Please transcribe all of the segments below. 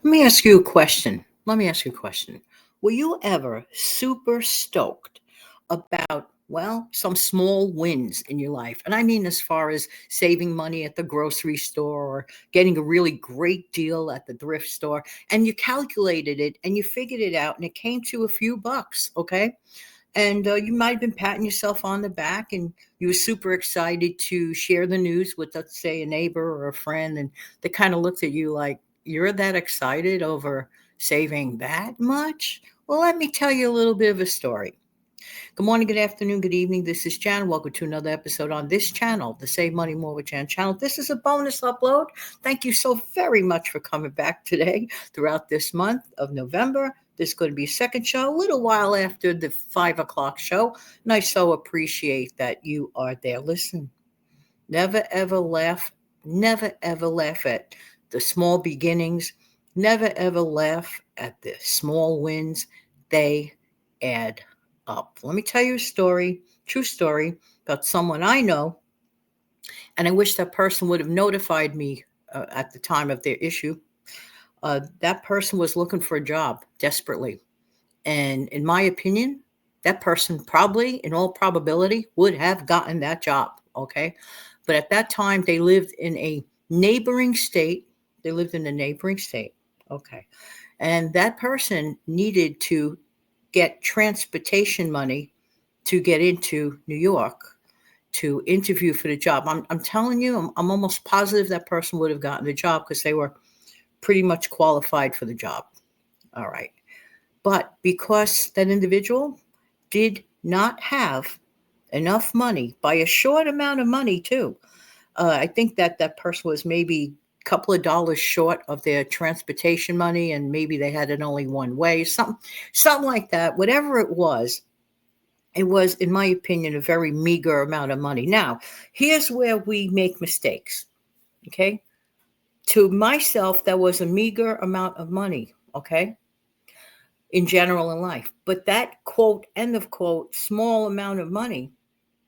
Let me ask you a question. Were you ever super stoked about, well, some small wins in your life? And I mean, as far as saving money at the grocery store or getting a really great deal at the thrift store, and you calculated it and you figured it out and it came to a few bucks, okay? And you might have been patting yourself on the back and you were super excited to share the news with, let's say, a neighbor or a friend. And they kind of looked at you like, you're that excited over saving that much? Well, let me tell you a little bit of a story. Good morning, good afternoon, good evening. This is Jan. Welcome to another episode on this channel, the Save Money More with Jan channel. This is a bonus upload. Thank you so very much for coming back today throughout this month of November. This is going to be a second show, a little while after the 5 o'clock show. And I so appreciate that you are there. Listen, never ever laugh at the small beginnings. Never ever laugh at the small wins. They add up. Let me tell you a story, true story, about someone I know, and I wish that person would have notified me at the time of their issue. That person was looking for a job desperately. And in my opinion, that person probably, in all probability, would have gotten that job. Okay. But at that time, they lived in a neighboring state. They lived in a neighboring state. Okay. And that person needed to get transportation money to get into New York to interview for the job. I'm telling you, I'm almost positive that person would have gotten the job because they were pretty much qualified for the job. All right. But because that individual did not have enough money by a short amount of money, too, I think that that person was maybe a couple of dollars short of their transportation money, and maybe they had it only one way, something like that. Whatever it was, in my opinion, a very meager amount of money. Now, here's where we make mistakes. Okay. To myself, that was a meager amount of money. Okay. In general in life. But that quote, end of quote, small amount of money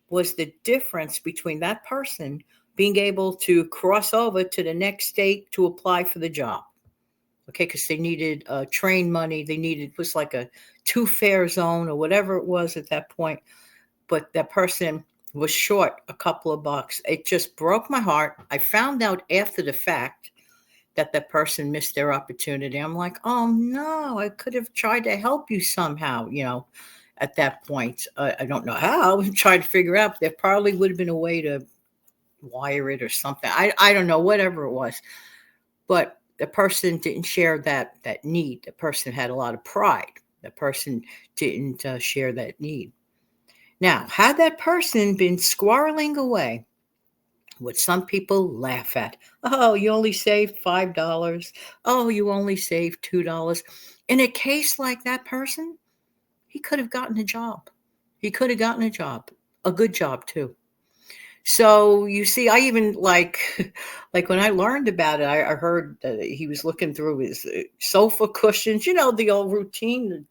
was the difference between that person being able to cross over to the next state to apply for the job. Okay, because they needed train money. They needed, it was like a two fare zone or whatever it was at that point. But that person was short a couple of bucks. It just broke my heart. I found out after the fact that that person missed their opportunity. I'm like, oh no, I could have tried to help you somehow, at that point. I don't know how. I'm trying to figure out. There probably would have been a way to wire it or something. I don't know, whatever it was. But the person didn't share that need. The person had a lot of pride. The person didn't share that need. Now, had that person been squirreling away, what some people laugh at. Oh, you only saved $5. Oh, you only saved $2. In a case like that person, he could have gotten a job. He could have gotten a job, a good job too. So you see, I even like, like when I learned about it, I heard that he was looking through his sofa cushions. You know the old routine.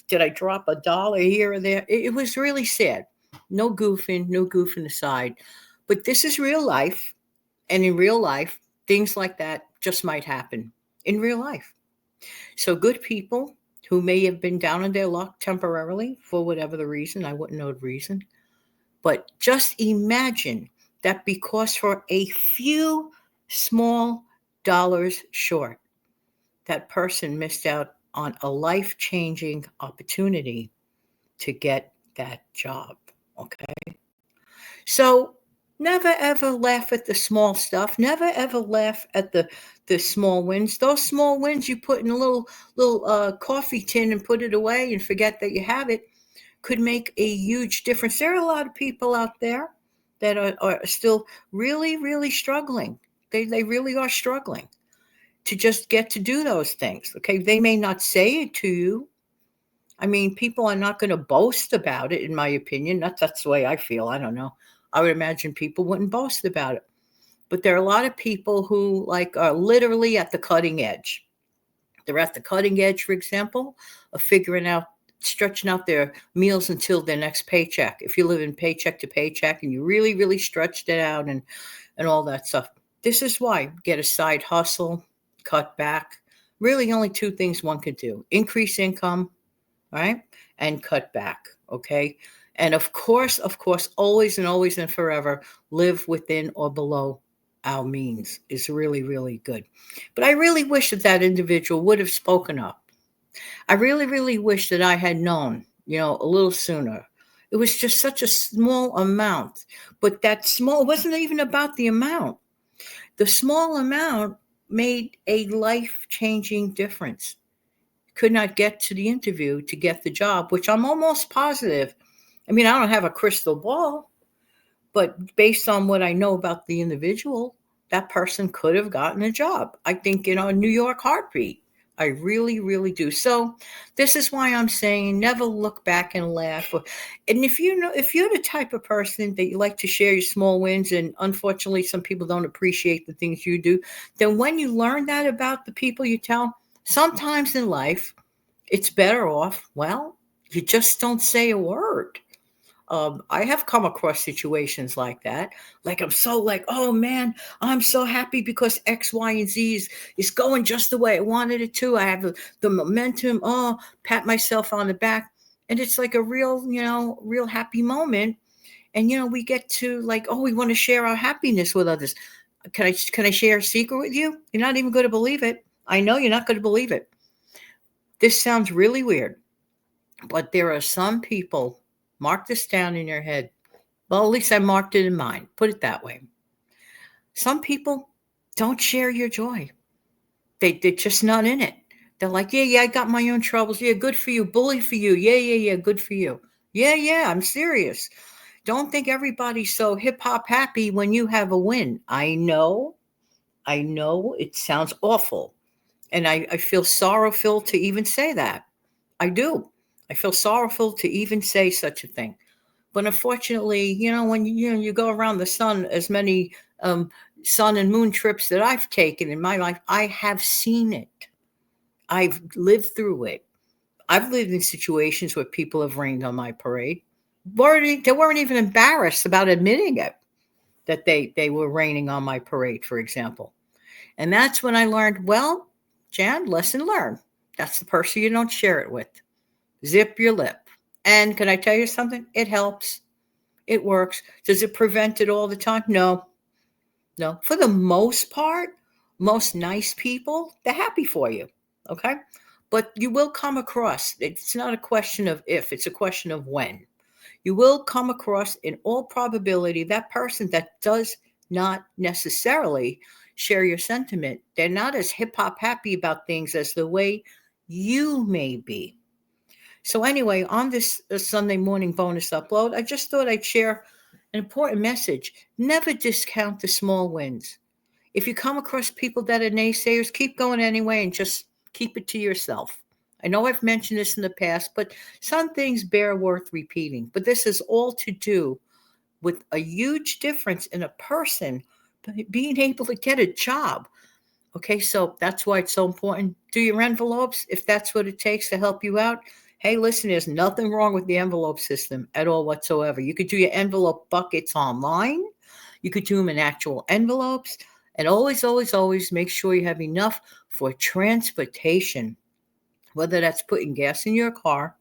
Did I drop a dollar here or there? It was really sad. No goofing aside. But this is real life. And in real life, things like that just might happen in real life. So good people who may have been down on their luck temporarily for whatever the reason, I wouldn't know the reason, but just imagine that because for a few small dollars short, that person missed out on a life-changing opportunity to get that job. Okay. So never ever laugh at the small stuff. Never ever laugh at the small wins. Those small wins you put in a little coffee tin and put it away and forget that you have it could make a huge difference. There are a lot of people out there that are still really, really struggling. They really are struggling to just get to do those things. Okay. They may not say it to you. I mean, people are not going to boast about it, in my opinion. That's the way I feel. I don't know. I would imagine people wouldn't boast about it. But there are a lot of people who like are literally at the cutting edge. They're at the cutting edge, for example, of figuring out, stretching out their meals until their next paycheck. If you live in paycheck to paycheck and you really, really stretched it out and all that stuff. This is why get a side hustle, cut back, really only two things one could do: increase income, right? And cut back. Okay. And of course, always and always and forever live within or below our means is really, really good. But I really wish that that individual would have spoken up. I really, really wish that I had known, a little sooner. It was just such a small amount, but that small, it wasn't even about the amount. The small amount made a life changing difference. Could not get to the interview to get the job, which I'm almost positive. I mean, I don't have a crystal ball, but based on what I know about the individual, that person could have gotten a job. I think in a New York heartbeat. I really, really do. So this is why I'm saying never look back and laugh. And if you're the type of person that you like to share your small wins, and unfortunately some people don't appreciate the things you do, then when you learn that about the people you tell, sometimes in life, it's better off, well, you just don't say a word. I have come across situations like that. Like I'm so like, oh man, I'm so happy because X, Y, and Z is going just the way I wanted it to. I have the momentum. Oh, pat myself on the back. And it's like a real, real happy moment. And we get to like, oh, we want to share our happiness with others. Can I share a secret with you? You're not even going to believe it. I know you're not going to believe it. This sounds really weird, but there are some people, mark this down in your head. Well, at least I marked it in mine. Put it that way. Some people don't share your joy. They're just not in it. They're like, yeah, yeah, I got my own troubles. Yeah, good for you. Bully for you. Yeah, yeah, yeah, good for you. Yeah, yeah, I'm serious. Don't think everybody's so hip hop happy when you have a win. I know it sounds awful. And I feel sorrowful to even say that. I do. I feel sorrowful to even say such a thing. But unfortunately, when you go around the sun, as many sun and moon trips that I've taken in my life, I have seen it. I've lived through it. I've lived in situations where people have rained on my parade. They weren't even embarrassed about admitting it that they were raining on my parade, for example. And that's when I learned, well, Jan, lesson learned. That's the person you don't share it with. Zip your lip. And can I tell you something? It helps. It works. Does it prevent it all the time? No, no. For the most part, most nice people, they're happy for you. Okay. But you will come across, it's not a question of if, it's a question of when. You will come across, in all probability, that person that does not necessarily share your sentiment. They're not as hip hop happy about things as the way you may be. So, anyway, on this Sunday morning bonus upload, I just thought I'd share an important message. Never discount the small wins. If you come across people that are naysayers, keep going anyway and just keep it to yourself. I know I've mentioned this in the past, but some things bear worth repeating. But this is all to do with a huge difference in a person being able to get a job. Okay, so that's why it's so important. Do your envelopes if that's what it takes to help you out. Hey, listen, there's nothing wrong with the envelope system at all whatsoever. You could do your envelope buckets online. You could do them in actual envelopes. And always, always, always make sure you have enough for transportation, whether that's putting gas in your car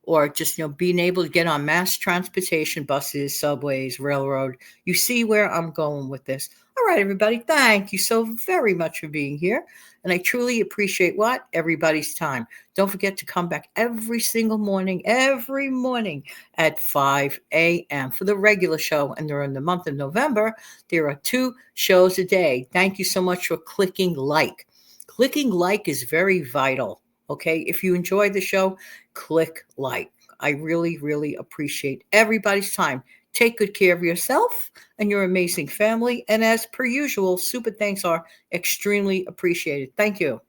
or just being able to get on mass transportation, buses, subways, railroad. You see where I'm going with this. All right, everybody, thank you so very much for being here. And I truly appreciate everybody's time. Don't forget to come back every morning at 5 a.m. for the regular show. And during the month of November, there are 2 shows a day. Thank you so much for clicking like. Clicking like is very vital. Okay, if you enjoy the show, click like. I really, really appreciate everybody's time. Take good care of yourself and your amazing family. And as per usual, super thanks are extremely appreciated. Thank you.